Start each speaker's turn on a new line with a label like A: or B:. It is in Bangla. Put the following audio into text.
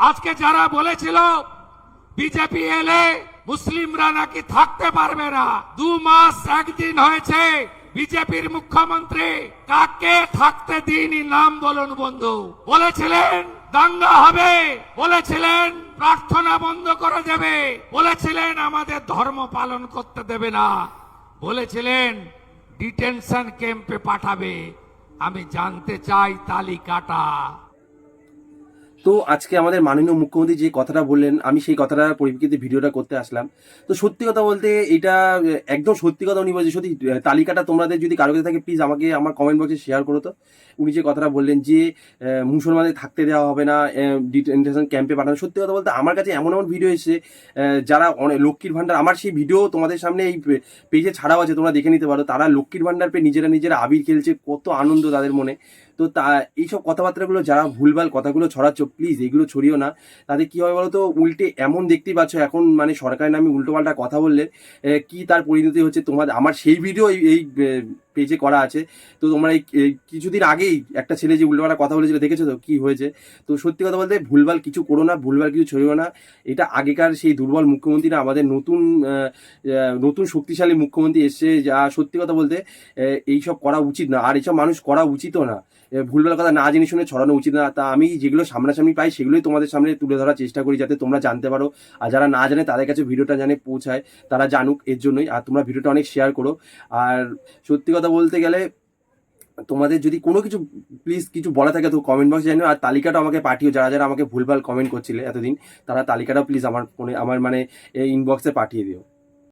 A: আজকে যারা বলেছিল বিজেপি এলে মুসলিমরা নাকি থাকতে পারবে না, 2 মাস 1 দিন হয়েছে বিজেপির মুখ্যমন্ত্রী কাকে থাকতে দিনই নাম বলুন বন্ধু। বলেছিলেন দাঙ্গা হবে, বলেছিলেন প্রার্থনা বন্ধ করে দেবে, বলেছিলেন আমাদের ধর্ম পালন করতে দেবে না, বলেছিলেন ডিটেনশন ক্যাম্পে পাঠাবে। আমি জানতে চাই তালিকাটা।
B: তো আজকে আমাদের মাননীয় মুখ্যমন্ত্রী যে কথাটা বললেন, আমি সেই কথাটার পরিপ্রেক্ষিতে ভিডিওটা করতে আসলাম। তো সত্যি কথা বলতে এটা একদম সত্যি কথা উনি বলছে। সত্যি তালিকাটা তোমাদের যদি কারো কাছে থাকে প্লিজ আমাকে আমার কমেন্ট বক্সে শেয়ার করো। তো উনি যে কথাটা বললেন যে মুসলমানদের থাকতে দেওয়া হবে না, ডিটেনশন ক্যাম্পে পাঠানো, সত্যি কথা বলতে আমার কাছে এমন এমন ভিডিও এসেছে যারা অনেক লক্ষ্মীর ভান্ডার, আমার সেই ভিডিও তোমাদের সামনে এই পেজে ছাড়াও আছে, তোমরা দেখে নিতে পারো। তারা লক্ষ্মীর ভান্ডার পেয়ে নিজেরা আবির খেলছে, কত আনন্দ তাদের মনে। তো এইসব কথাবার্তাগুলো যারা ভুলভাল কথাগুলো ছড়াচ্ছ প্লিজ এগুলো ছড়িও না। তাতে কি হবে বলো তো, উল্টে এমন দেখতেই পাচ্ছ এখন মানে সরকারের নামে উল্টোপাল্টা কথা বললে কি তার পরিণতি হচ্ছে তোমাদের। আমার সেই ভিডিও এই পেজে করা আছে। তো তোমরা এই কিছুদিন আগেই একটা ছেলে যে উল্টোপাল্টা কথা বলেছিল দেখেছো তো কি হয়েছে। তো সত্যি কথা বলতে ভুলভাল কিছু করো না, ভুলভাল কিছু ছড়িও না। এটা আগেকার সেই দুর্বল মুখ্যমন্ত্রী না, আমাদের নতুন শক্তিশালী মুখ্যমন্ত্রী এসছে, যা সত্যি কথা বলতে এইসব করা উচিত না, আর এইসব মানুষ করা উচিতও না। ভুলভাল কথা না জেনে শুনে ছড়ানো উচিত না। তা আমি যেগুলো সামনাসামনি পাই সেগুলোই তোমাদের সামনে তুলে ধরার চেষ্টা করি, যাতে তোমরা জানতে পারো। আর যারা না জানে তাদের কাছে ভিডিওটা জানে পৌঁছায়, তারা জানুক, এর জন্যই। আর তোমরা ভিডিওটা অনেক শেয়ার করো। আর সত্যি কথা বলতে গেলে তোমাদের যদি কোনো কিছু প্লিজ কিছু বলা থাকে তো কমেন্ট বক্সে জানিও। আর তালিকাটা আমাকে পাঠিও, যারা আমাকে ভুলভাল কমেন্ট করছিলে এতদিন, তারা তালিকাটা প্লিজ আমার ফোনে আমার মানে ইনবক্সে পাঠিয়ে দিও।